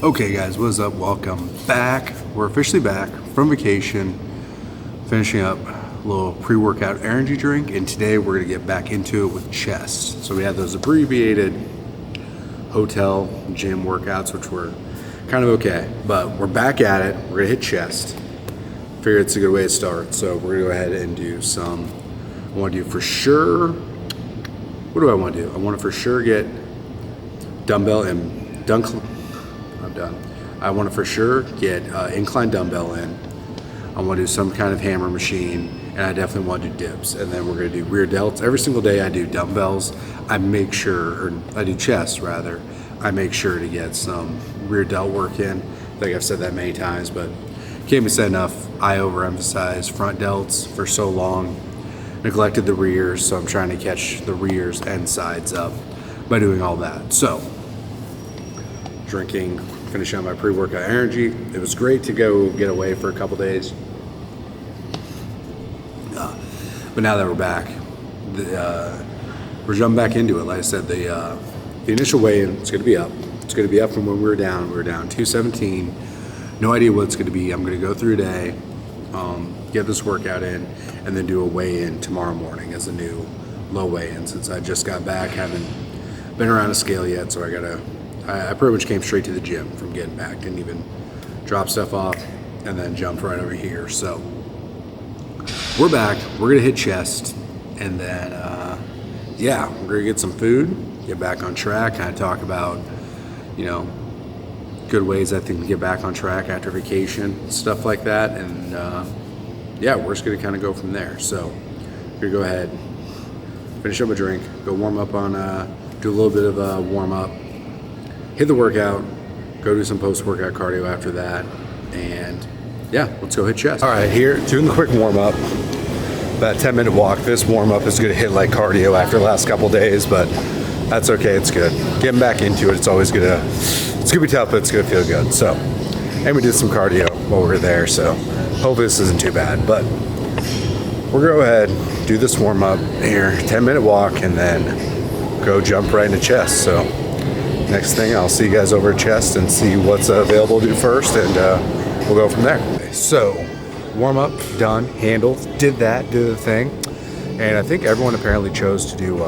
Okay guys, what's up? Welcome back. We're officially back from vacation, finishing up a little pre-workout energy drink, and today we're gonna get back into it with chest. So we had those abbreviated hotel gym workouts, which were kind of okay, but we're back at it. We're gonna hit chest. Figure it's a good way to start. So we're gonna go ahead and do some, I wanna do for sure, what do I wanna do? I wanna for sure get dumbbell and dunk. I'm done. I want to for sure get incline dumbbell in. I want to do some kind of hammer machine, and I definitely want to do dips. And then we're going to do rear delts. Every single day I do dumbbells. I make sure, or I do chest rather, I make sure to get some rear delt work in. I think I've said that many times, but can't be said enough. I overemphasized front delts for so long, neglected the rears, so I'm trying to catch the rears and sides up by doing all that. So, drinking, finishing up my pre-workout energy. It was great to go get away for a couple days. But now that we're back, we're jumping back into it. Like I said, the initial weigh-in is going to be up. It's going to be up from when we were down. We were down 217. No idea what it's going to be. I'm going to go through today, get this workout in, and then do a weigh-in tomorrow morning as a new low weigh-in, since I just got back. Haven't been around a scale yet, so I pretty much came straight to the gym from getting back. Didn't even drop stuff off, and then jumped right over here. So we're back. We're gonna hit chest, and then yeah, we're gonna get some food, get back on track, kind of talk about, good ways I think to get back on track after vacation, stuff like that. And yeah, we're just gonna kind of go from there. So we're gonna go ahead, finish up a drink, go warm up on, do a little bit of a warm up, hit the workout, go do some post-workout cardio after that, and yeah, let's go hit chest. All right, here, doing the quick warm-up, about a 10-minute walk. This warm-up is gonna hit like cardio after the last couple days, but that's okay, it's good. Getting back into it, it's gonna be tough, but it's gonna feel good. So, and we did some cardio while we were there, so hopefully this isn't too bad, but we'll go ahead, do this warm-up here, 10-minute walk, and then go jump right into chest. So, next thing, I'll see you guys over at chest and see what's available to do first, and we'll go from there. So, warm up, done, handled, did the thing. And I think everyone apparently chose to do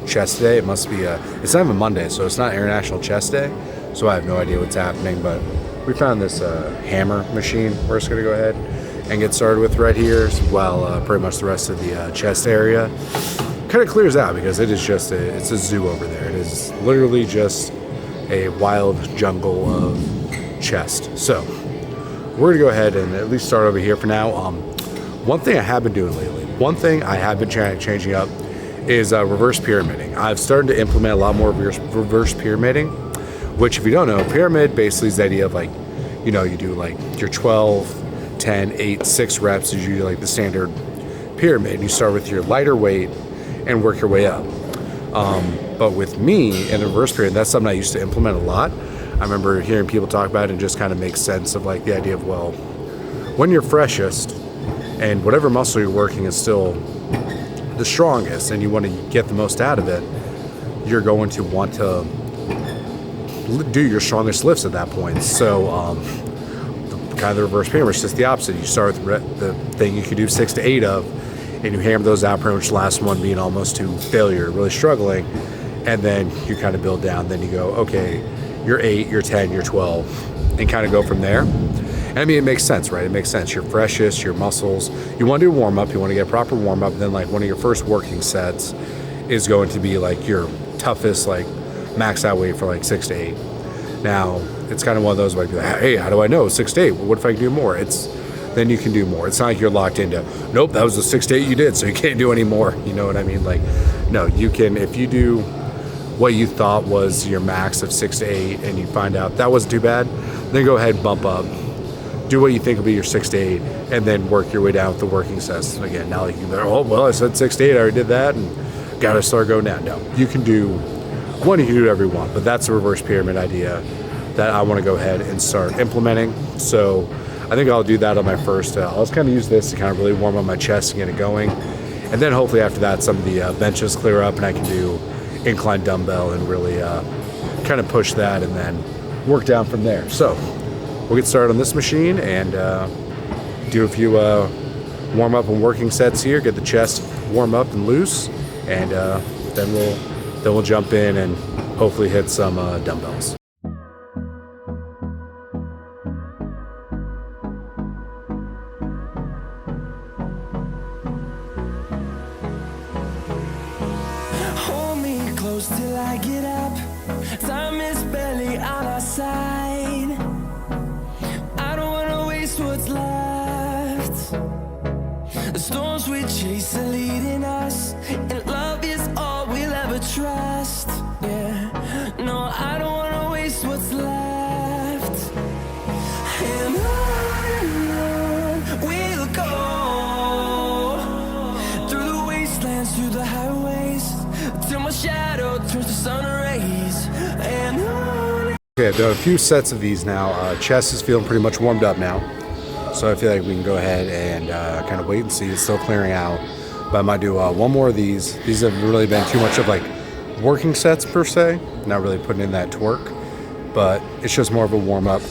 chest today. It must be, it's not even Monday, so it's not International Chest Day. So I have no idea what's happening, but we found this hammer machine we're just gonna go ahead and get started with right here, while pretty much the rest of the chest area kind of clears out, because it is just it's a zoo over there. It is literally just a wild jungle of chest. So we're gonna go ahead and at least start over here for now. One thing I have been doing lately, one thing I have been changing up is reverse pyramiding. I've started to implement a lot more reverse pyramiding, which, if you don't know, pyramid basically is the idea of, like, you do like your 12, 10, 8, 6 reps is usually like the standard pyramid. You start with your lighter weight and work your way up. But with me in the reverse pyramid, that's something I used to implement a lot. I remember hearing people talk about it and just kind of makes sense of like the idea of, well, when you're freshest and whatever muscle you're working is still the strongest and you want to get the most out of it, you're going to want to do your strongest lifts at that point. So kind of the reverse pyramid is just the opposite. You start with the thing you could do 6 to 8 of, and you hammer those out, pretty much the last one being almost to failure, really struggling, and then you kind of build down. Then you go, okay, you're 8, you're 10, you're 12, and kind of go from there. And I mean, it makes sense, right? It makes sense. You're freshest, your muscles, you want to do a warm-up, you want to get a proper warm-up, and then like one of your first working sets is going to be like your toughest, like max out weight for like 6 to 8. Now, it's kind of one of those like, hey, how do I know 6 to 8? Well, what if I can do more? Then you can do more. It's not like you're locked into, nope, that was the 6 to 8 you did, so you can't do any more. You know what I mean? Like, no, you can, if you do what you thought was your max of 6 to 8 and you find out that wasn't too bad, then go ahead and bump up, do what you think will be your 6 to 8, and then work your way down with the working sets. Again, now you can go, oh, well, I said 6 to 8, I already did that, and got to start going down. No, you can do one, you can do whatever you want, but that's a reverse pyramid idea that I want to go ahead and start implementing. So I think I'll do that on my first, I'll just kind of use this to kind of really warm up my chest and get it going. And then hopefully after that, some of the benches clear up and I can do incline dumbbell and really kind of push that, and then work down from there. So we'll get started on this machine and do a few warm up and working sets here, get the chest warm up and loose, and then we'll jump in and hopefully hit some dumbbells. Hold me close till I get up. Time is barely on our side. I don't wanna waste what's left. The storms we chase are leading us, and love is all we'll ever trust. Yeah, no, I don't wanna waste what's left. And on we'll go, through the wastelands, through the highways, till my shadow turns to sun rays. And on. Okay, I've done a few sets of these now. Chest is feeling pretty much warmed up now. So I feel like we can go ahead and kind of wait and see. It's still clearing out. But I might do one more of these. These have really been too much of like working sets per se. Not really putting in that torque. But it's just more of a warm up.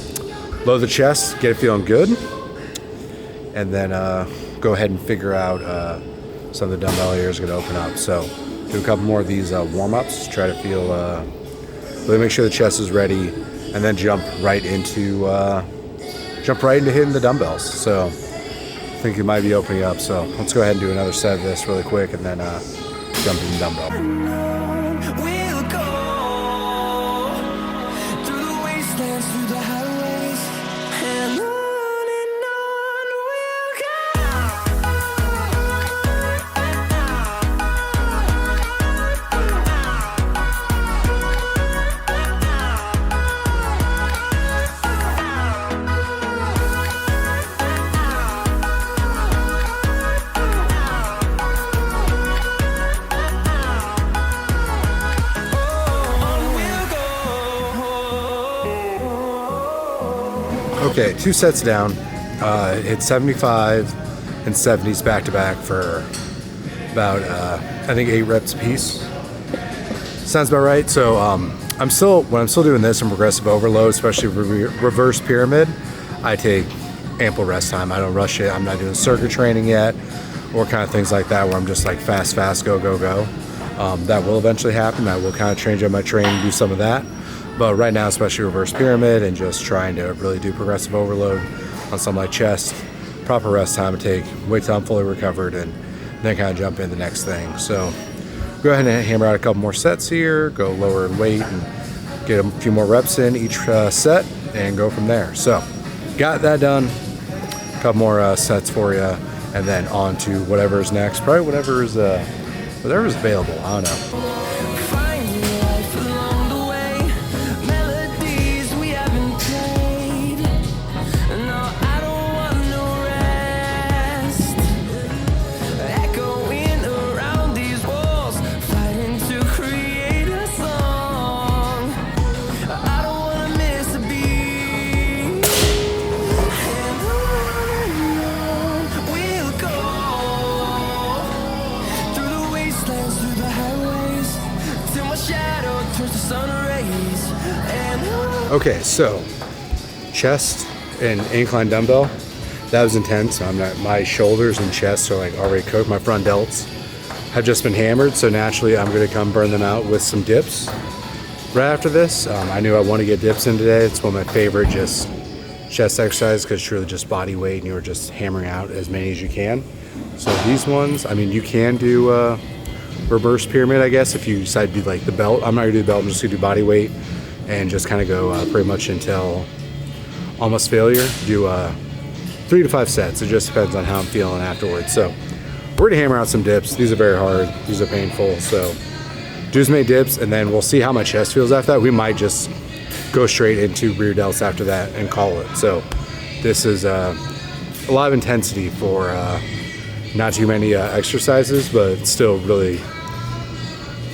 Load the chest, get it feeling good. And then go ahead and figure out some of the dumbbell areas are going to open up. So do a couple more of these warm ups. Try to feel, really make sure the chest is ready. And then jump right into hitting the dumbbells. So I think it might be opening up. So let's go ahead and do another set of this really quick and then jump into the dumbbell. We'll go through the wastelands, through the highways, and on Okay, 2 sets down. Hit 75 and 70s back to back for about I think 8 reps a piece. Sounds about right. So when I'm still doing this in progressive overload, especially reverse pyramid, I take ample rest time. I don't rush it. I'm not doing circuit training yet, or kind of things like that where I'm just like fast, go. That will eventually happen. I will kind of change up my training, do some of that. But right now, especially reverse pyramid and just trying to really do progressive overload on some like chest, proper rest time to take, wait till I'm fully recovered, and then kind of jump in the next thing. So go ahead and hammer out a couple more sets here, go lower in weight and get a few more reps in each set and go from there. So got that done. A couple more sets for you, and then on to whatever's next. Probably whatever's available. I don't know. Okay, so chest and incline dumbbell, that was intense. My shoulders and chest are like already cooked. My front delts have just been hammered, so naturally I'm going to come burn them out with some dips right after this. I knew I wanted to get dips in today. It's one of my favorite just chest exercises because it's really just body weight and you're just hammering out as many as you can. So these ones, I mean, you can do reverse pyramid, I guess, if you decide to do like the belt. I'm not going to do the belt, I'm just going to do body weight and just kind of go pretty much until almost failure. Do 3 to 5 sets. It just depends on how I'm feeling afterwards. So we're gonna hammer out some dips. These are very hard. These are painful. So do as many dips, and then we'll see how my chest feels after that. We might just go straight into rear delts after that and call it. So this is a lot of intensity for not too many exercises, but still really,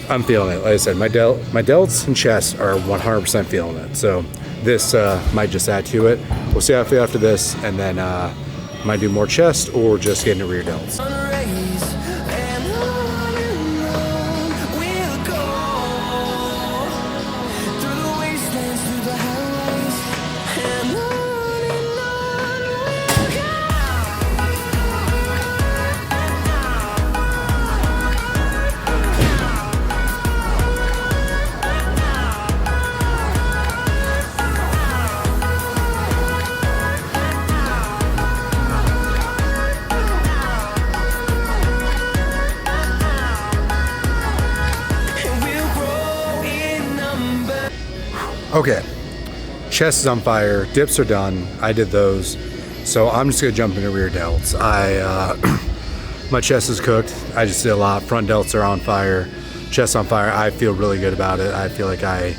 I'm feeling it. Like I said, my delts and chest are 100% feeling it. So this might just add to it. We'll see how I feel after this, and then might do more chest or just get into rear delts. Okay, chest is on fire, dips are done. I did those, so I'm just gonna jump into rear delts. My chest is cooked. I just did a lot. Front delts are on fire, chest on fire. I feel really good about it. I feel like I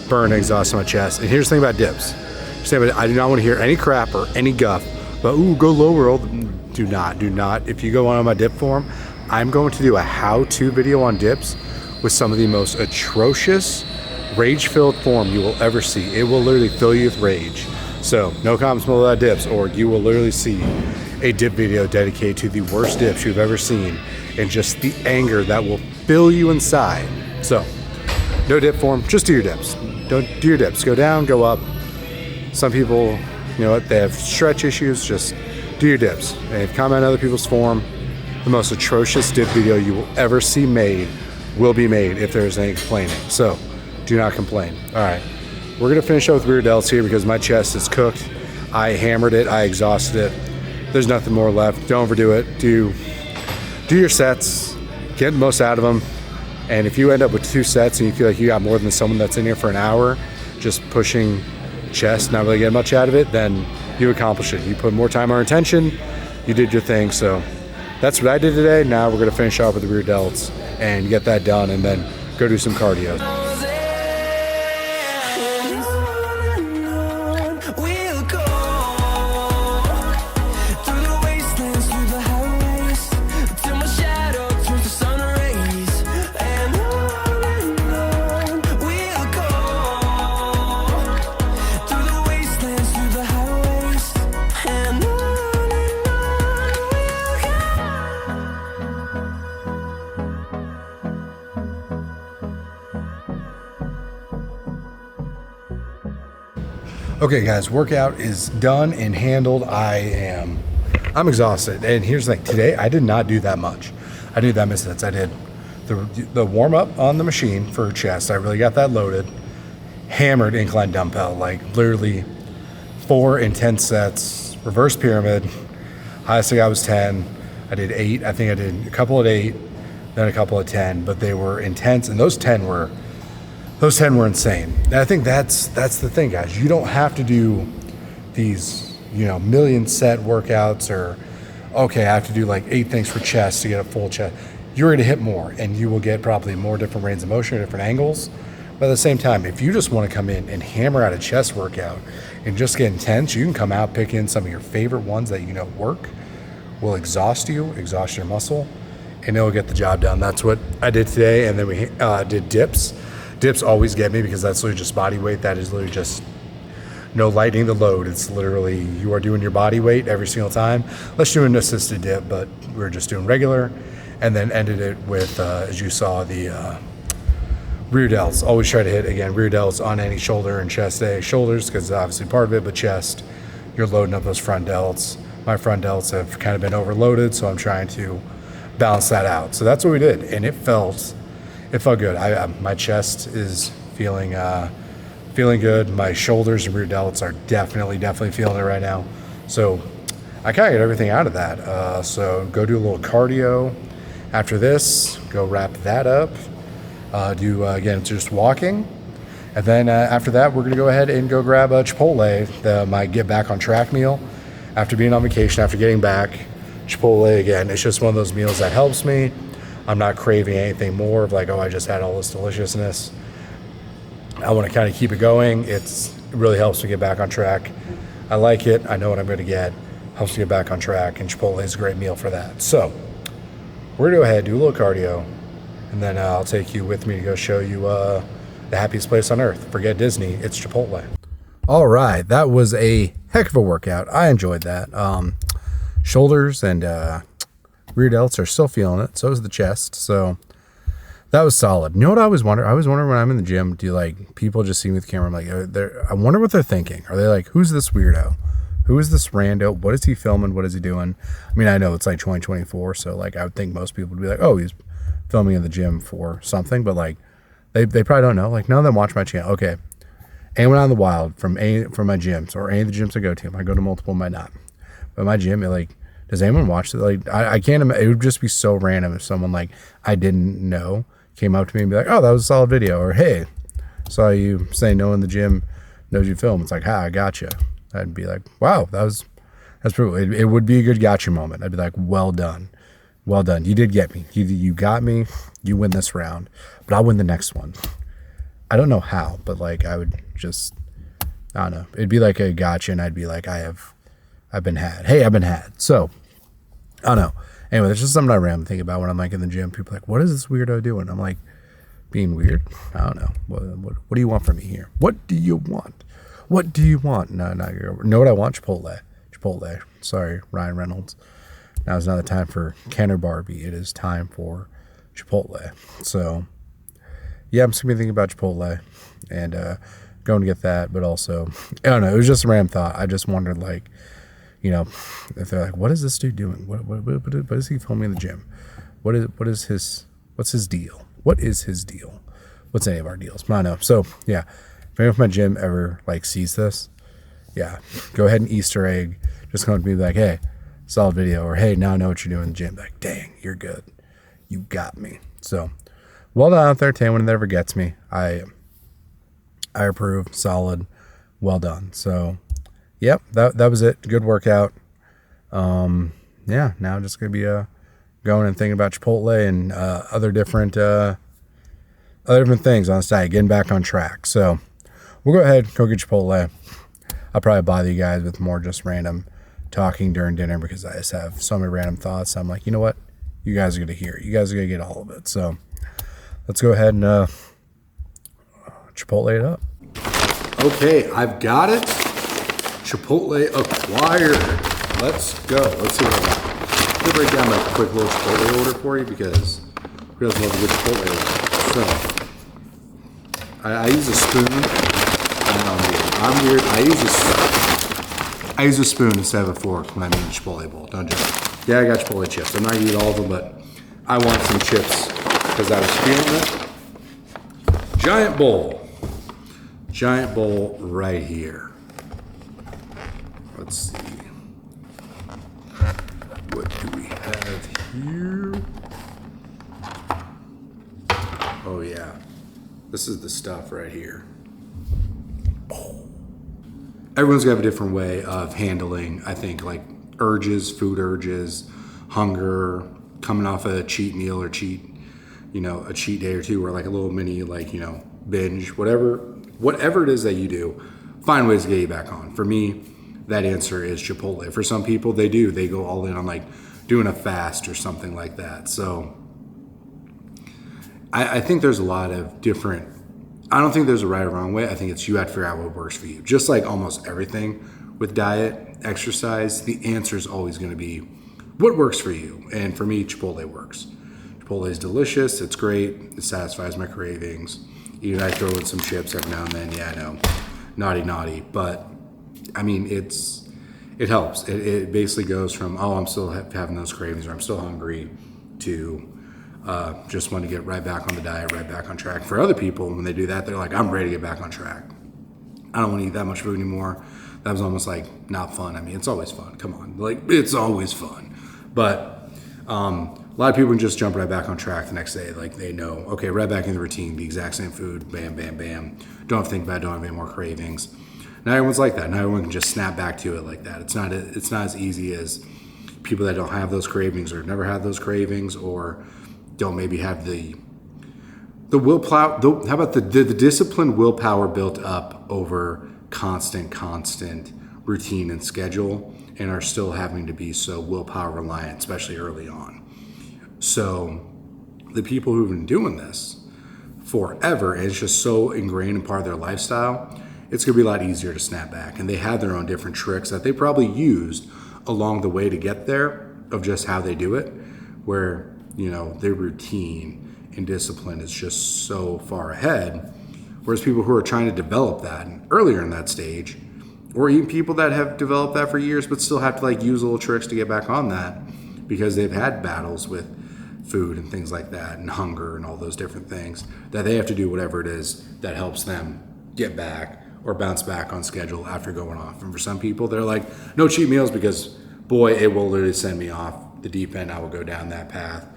burned exhaust on my chest. And here's the thing about dips. I do not want to hear any crap or any guff, but ooh, go lower. Do not. If you go on my dip forum, I'm going to do a how-to video on dips with some of the most atrocious, rage-filled form you will ever see. It will literally fill you with rage. So no comments below that dips, or you will literally see a dip video dedicated to the worst dips you've ever seen, and just the anger that will fill you inside. So no dip form, just do your dips. Don't do your dips. Go down, go up. Some people, you know what, they have stretch issues. Just do your dips. And if you comment on other people's form, the most atrocious dip video you will ever see made will be made if there's any complaining. So do not complain. All right, we're gonna finish up with rear delts here because my chest is cooked. I hammered it, I exhausted it. There's nothing more left. Don't overdo it. Do your sets, get the most out of them. And if you end up with 2 sets and you feel like you got more than someone that's in here for an hour just pushing chest, not really getting much out of it, then you accomplish it. You put more time or attention, you did your thing. So that's what I did today. Now we're gonna finish off with the rear delts and get that done, and then go do some cardio. Okay guys, workout is done and handled. I'm exhausted. And here's the thing, today I did not do that much. I did that many sets. I did the warm up on the machine for chest. I really got that loaded. Hammered incline dumbbell, like literally 4 intense sets, reverse pyramid. Highest I got was 10. I did 8. I think I did a couple at 8, then a couple at 10, but they were intense, and those 10 were insane. And I think that's the thing, guys. You don't have to do these, million set workouts, or okay, I have to do like 8 things for chest to get a full chest. You're going to hit more, and you will get probably more different range of motion, different angles. But at the same time, if you just want to come in and hammer out a chest workout and just get intense, you can come out, pick in some of your favorite ones that work, will exhaust your muscle, and it'll get the job done. That's what I did today. And then we did dips. Dips always get me because that's literally just body weight. That is literally just no lightening the load. It's literally you are doing your body weight every single time. Let's do an assisted dip, but we're just doing regular, and then ended it with, as you saw, the rear delts. Always try to hit, again, rear delts on any shoulder and chest day. Shoulders, because it's obviously part of it, but chest, you're loading up those front delts. My front delts have kind of been overloaded, so I'm trying to balance that out. So that's what we did, and it felt good. My chest is feeling good. My shoulders and rear delts are definitely feeling it right now. So I kind of get everything out of that. So go do a little cardio after this. Go wrap that up. Again, just walking. And then after that, we're going to go ahead and go grab a Chipotle, my get back on track meal. After being on vacation, after getting back, Chipotle, again, it's just one of those meals that helps me. I'm not craving anything more of like, oh, I just had all this deliciousness. I want to kind of keep it going. It really helps me get back on track. I like it. I know what I'm going to get. Helps me get back on track, and Chipotle is a great meal for that. So we're going to go ahead, do a little cardio, and then I'll take you with me to go show you the happiest place on earth. Forget Disney, it's Chipotle. All right, that was a heck of a workout. I enjoyed that. Shoulders and rear delts are still feeling it. So is the chest. So that was solid. You know what I always wonder? I always wonder when I'm in the gym, do like people just see me with the camera? I'm like, I wonder what they're thinking. Are they like, who's this weirdo? Who is this rando? What is he filming? What is he doing? I mean, I know it's like 2024, so like I would think most people would be like, oh, he's filming in the gym for something, but like they probably don't know. Like none of them watch my channel. Okay, anyone out in the wild from my gyms or any of the gyms I go to, I go to multiple, might not, but my gym, does anyone watch it? Like I can't imagine. It would just be so random if someone like I didn't know came up to me and be like, oh, that was a solid video, or hey, saw you say no in the gym, knows you film. It's like, ha, I gotcha. I'd be like, wow, that's pretty. It would be a good gotcha moment. I'd be like, well done. Well done. You did get me. You got me. You win this round, but I'll win the next one. I don't know how, but like I would just, I don't know. It'd be like a gotcha, and I'd be like, I've been had. Hey, I've been had. So I don't know. Anyway, that's just something I random think about when I'm like in the gym. People are like, what is this weirdo doing? I'm like, being weird. I don't know. What do you want from me here? What do you want? What do you want? No, not your. Know what I want? Chipotle. Sorry, Ryan Reynolds. Now is not the time for Ken or Barbie. It is time for Chipotle. So, yeah, I'm just going to be thinking about Chipotle and going to get that. But also, I don't know. It was just a random thought. I just wondered, like, you know, if they're like, what is this dude doing? What is he filming in the gym? What's his deal? What is his deal? What's any of our deals? I don't know. So, yeah, if anyone from my gym ever, like, sees this, yeah, go ahead and Easter egg. Just come up to me like, hey, solid video, or hey, now I know what you're doing in the gym. Like, dang, you're good. You got me. So, well done out there, to anyone that ever gets me. I approve. Solid. Well done. So, yep, that was it. Good workout. Yeah, now I'm just gonna be going and thinking about Chipotle and other different things on the side, getting back on track. So, we'll go ahead, go get Chipotle. I'll probably bother you guys with more just random talking during dinner because I just have so many random thoughts. I'm like, you know what? You guys are going to hear it. You guys are going to get all of it. So let's go ahead and Chipotle it up. Okay, I've got it. Chipotle acquired. Let's go. Let's see what I got. I'm going to break down my quick little Chipotle order for you because who doesn't love a good Chipotle order? So I use a spoon. I'm weird. I use a spoon instead of a fork when I'm eating Chipotle bowl. Don't joke. Yeah, I got Chipotle chips. I'm not gonna eat all of them, but I want some chips because I was feeling it. Giant bowl right here. Let's see. What do we have here? Oh yeah, this is the stuff right here. Everyone's got a different way of handling, I think, like food urges, hunger, coming off a cheat meal or a cheat day or two, or like a little mini, like, binge, whatever it is that you do, find ways to get you back on. For me, that answer is Chipotle. For some people, they go all in on like doing a fast or something like that. So I think there's a lot of different, I don't think there's a right or wrong way. I think it's you have to figure out what works for you. Just like almost everything with diet, exercise, the answer is always going to be what works for you. And for me, Chipotle works. Chipotle is delicious. It's great. It satisfies my cravings. Even I throw in some chips every now and then. Yeah, I know. Naughty. But, I mean, it helps. It basically goes from, oh, I'm still having those cravings or I'm still hungry to just want to get right back on the diet, right back on track. For other people, when they do that, they're like, I'm ready to get back on track. I don't want to eat that much food anymore. That was almost like not fun. I mean, it's always fun. Come on. Like, it's always fun. But a lot of people can just jump right back on track the next day. Like, they know, okay, right back in the routine, the exact same food, bam, bam, bam. Don't have to think about it, don't have any more cravings. Not everyone's like that. Not everyone can just snap back to it like that. It's not as easy as people that don't have those cravings or never had those cravings or don't maybe have the willpower. How about the disciplined willpower built up over constant routine and schedule, and are still having to be so willpower reliant, especially early on. So the people who've been doing this forever, and it's just so ingrained in part of their lifestyle, it's going to be a lot easier to snap back. And they have their own different tricks that they probably used along the way to get there of just how they do it, where their routine and discipline is just so far ahead. Whereas people who are trying to develop that earlier in that stage, or even people that have developed that for years but still have to like use little tricks to get back on that because they've had battles with food and things like that and hunger and all those different things, that they have to do whatever it is that helps them get back or bounce back on schedule after going off. And for some people, they're like, no cheat meals because, boy, it will literally send me off the deep end. I will go down that path.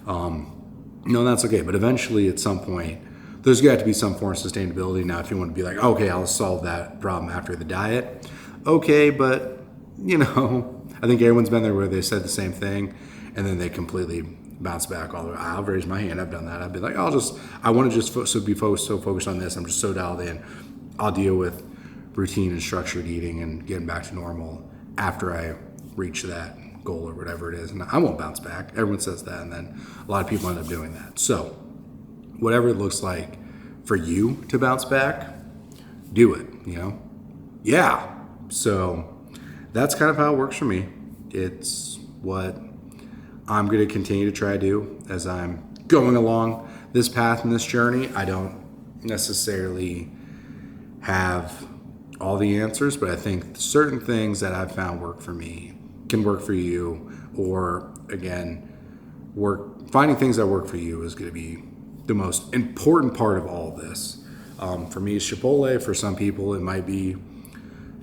That's okay. But eventually, at some point, there's got to be some form of sustainability. Now, if you want to be like, okay, I'll solve that problem after the diet, okay, but you know, I think everyone's been there where they said the same thing and then they completely bounce back all the way. I'll raise my hand. I've done that. I'd be like, I want to just be so focused on this. I'm just so dialed in. I'll deal with routine and structured eating and getting back to normal after I reach that goal or whatever it is. And I won't bounce back. Everyone says that. And then a lot of people end up doing that. So whatever it looks like for you to bounce back, do it, you know? Yeah. So that's kind of how it works for me. It's what I'm going to continue to try to do as I'm going along this path and this journey. I don't necessarily have all the answers, but I think certain things that I've found work for me can work for you, or again, finding things that work for you is going to be the most important part of all of this. For me, it's Chipotle. For some people, it might be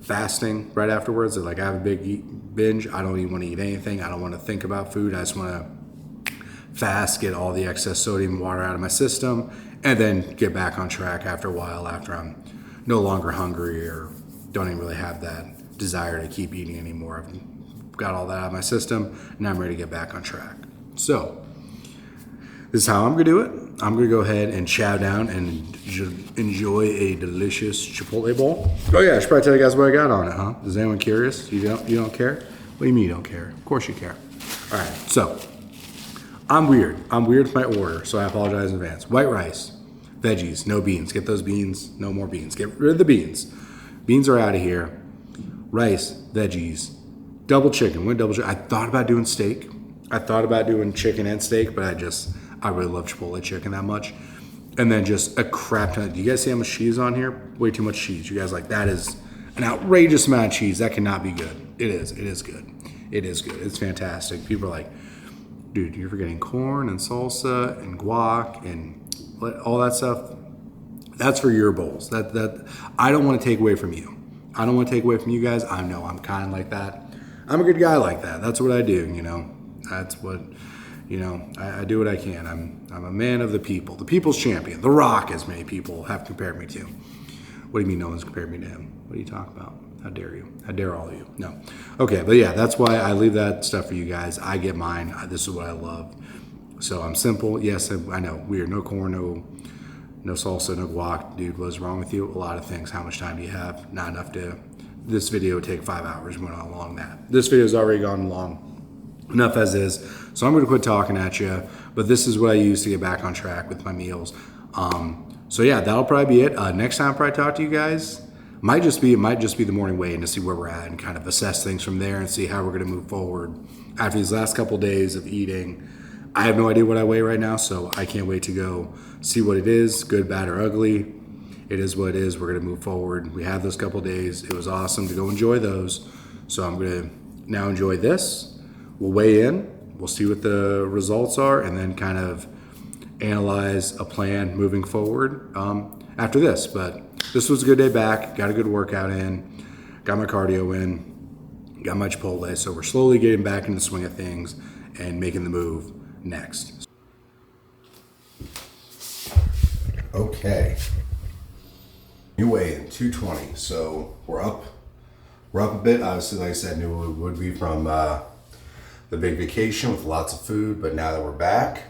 fasting right afterwards. They're like, I have a big binge. I don't even want to eat anything. I don't want to think about food. I just want to fast, get all the excess sodium and water out of my system, and then get back on track after a while, after I'm no longer hungry or don't even really have that desire to keep eating anymore. I've got all that out of my system, and I'm ready to get back on track. So this is how I'm going to do it. I'm going to go ahead and chow down and enjoy a delicious Chipotle bowl. Oh yeah, I should probably tell you guys what I got on it, huh? Is anyone curious? You don't care? What do you mean you don't care? Of course you care. All right, so I'm weird. I'm weird with my order, so I apologize in advance. White rice, veggies, no beans. Get those beans, no more beans. Get rid of the beans. Beans are out of here. Rice, veggies, double chicken. When double chicken, I thought about doing steak. I thought about doing chicken and steak, but I really love Chipotle chicken that much. And then just a crap ton. Do you guys see how much cheese on here? Way too much cheese. You guys like, that is an outrageous amount of cheese. That cannot be good. It is good. It is good. It's fantastic. People are like, dude, you're forgetting corn and salsa and guac and all that stuff. That's for your bowls. That I don't want to take away from you. I don't want to take away from you guys. I know I'm kind of like that. I'm a good guy like that. That's what I do, you know. That's what, you know, I do what I can. I'm a man of the people. The people's champion. The Rock, as many people have compared me to. What do you mean no one's compared me to him? What are you talking about? How dare you? How dare all of you? No. Okay, but yeah, that's why I leave that stuff for you guys. I get mine. This is what I love. So I'm simple. Yes, I know. Weird. No corn, no salsa, no guac. Dude, what's wrong with you? A lot of things. How much time do you have? Not enough to... This video would take 5 hours. We went on long that. This video's already gone long enough as is. So I'm going to quit talking at you. But this is what I use to get back on track with my meals. So yeah, that'll probably be it. Next time I probably talk to you guys, it might just be the morning weigh-in to see where we're at and kind of assess things from there and see how we're going to move forward after these last couple days of eating. I have no idea what I weigh right now, so I can't wait to go see what it is, good, bad, or ugly. It is what it is. We're going to move forward. We had those couple days. It was awesome to go enjoy those. So I'm going to now enjoy this. We'll weigh in. We'll see what the results are and then kind of analyze a plan moving forward after this. But this was a good day back. Got a good workout in. Got my cardio in. Got my Chipotle. So we're slowly getting back into the swing of things and making the move next. Okay. New weigh-in, 220. So we're up a bit. Obviously, like I said, knew it would be from the big vacation with lots of food, but now that we're back,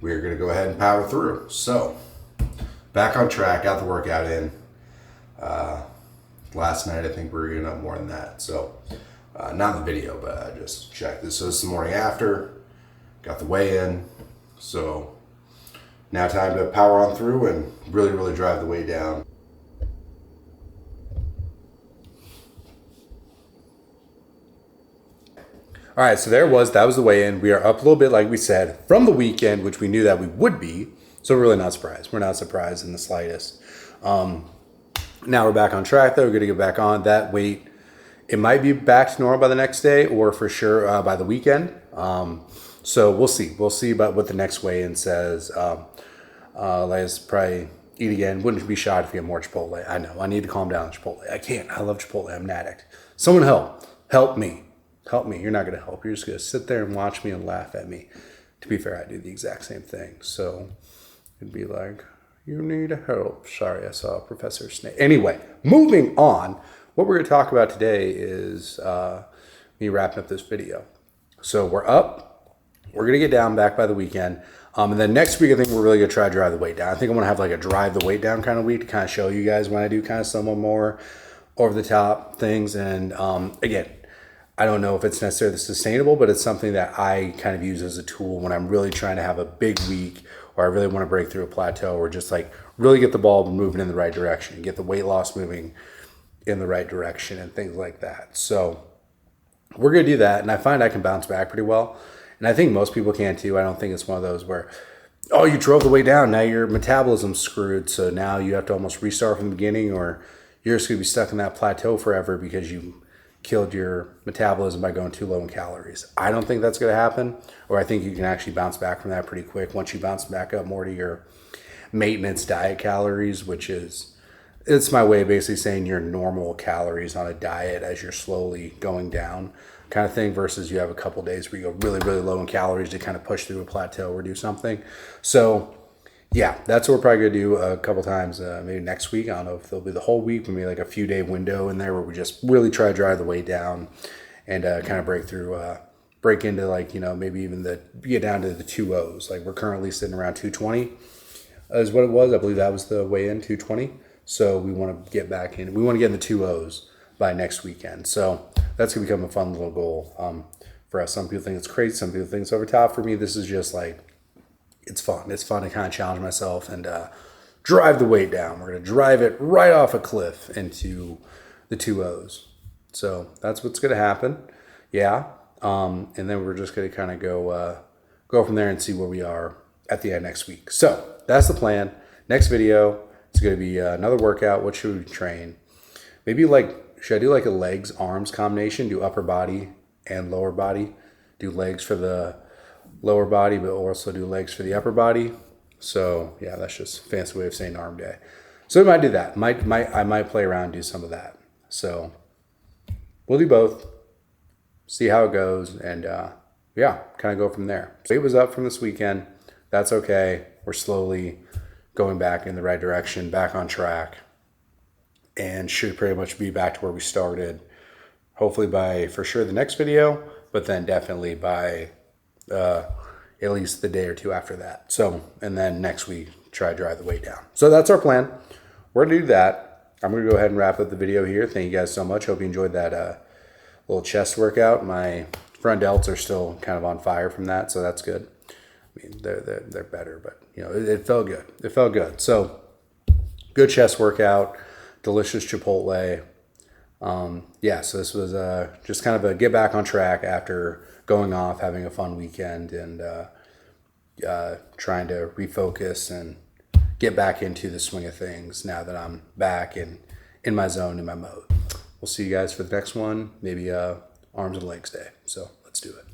we're gonna go ahead and power through. So back on track, got the workout in. Last night, I think we were getting up more than that. So not in the video, but I just checked this. So this is the morning after, got the weigh-in. So now time to power on through and really, really drive the weight down. All right, so that was the weigh-in. We are up a little bit, like we said, from the weekend, which we knew that we would be. So we're really not surprised. We're not surprised in the slightest. Now we're back on track, though. We're going to get back on that weight. It might be back to normal by the next day, or for sure by the weekend. So we'll see. We'll see about what the next weigh-in says. Let's probably eat again. Wouldn't be shocked if we get more Chipotle. I know. I need to calm down on Chipotle. I can't. I love Chipotle. I'm an addict. Someone help. Help me. Help me. You're not going to help. You're just going to sit there and watch me and laugh at me. To be fair, I do the exact same thing. So it'd be like, You need help. Sorry, I saw Professor Snape. Anyway, moving on. What we're going to talk about today is me wrapping up this video. So we're up. We're going to get down back by the weekend. And then next week, I think we're really going to try to drive the weight down. I think I'm going to have like a drive the weight down kind of week to kind of show you guys when I do kind of some more over the top things. And again, I don't know if it's necessarily sustainable, but it's something that I kind of use as a tool when I'm really trying to have a big week or I really want to break through a plateau or just like really get the ball moving in the right direction, get the weight loss moving in the right direction and things like that. So we're going to do that. And I find I can bounce back pretty well. And I think most people can too. I don't think it's one of those where, oh, you drove the way down, now your metabolism's screwed. So now you have to almost restart from the beginning or you're just going to be stuck in that plateau forever because you killed your metabolism by going too low in calories. I don't think that's going to happen, or I think you can actually bounce back from that pretty quick once you bounce back up more to your maintenance diet calories, which is, it's my way of basically saying your normal calories on a diet as you're slowly going down kind of thing, versus you have a couple days where you go really, really low in calories to kind of push through a plateau or do something. So yeah, that's what we're probably going to do a couple times, maybe next week. I don't know if it'll be the whole week, maybe like a few day window in there where we just really try to drive the weight down and kind of break through, break into like, maybe even get down to the 2.0s. Like we're currently sitting around 220 is what it was. I believe that was the weigh in, 220. So we want to get back in, we want to get in the 2.0s by next weekend. So that's going to become a fun little goal for us. Some people think it's crazy. Some people think it's over top. For me, this is just like, it's fun. It's fun to kind of challenge myself and drive the weight down. We're going to drive it right off a cliff into the 2.0s. So that's what's going to happen. Yeah. And then we're just going to kind of go from there and see where we are at the end of next week. So that's the plan. Next video, it's going to be another workout. What should we train? Maybe should I do like a legs, arms combination? Do upper body and lower body? Do legs for the lower body, but also do legs for the upper body. So yeah, that's just a fancy way of saying arm day. So we might do that. I might play around and do some of that. So we'll do both, see how it goes, and yeah, kind of go from there. So it was up from this weekend. That's okay. We're slowly going back in the right direction, back on track, and should pretty much be back to where we started. Hopefully by for sure the next video, but then definitely by at least the day or two after that. So, and then next week, try to drive the weight down. So that's our plan. We're going to do that. I'm going to go ahead and wrap up the video here. Thank you guys so much. Hope you enjoyed that little chest workout. My front delts are still kind of on fire from that, so that's good. I mean, they're better, but it felt good. It felt good. So good chest workout, delicious Chipotle. Yeah, so this was just kind of a get back on track after going off, having a fun weekend, and trying to refocus and get back into the swing of things now that I'm back and in my zone, in my mode. We'll see you guys for the next one, maybe arms and legs day. So let's do it.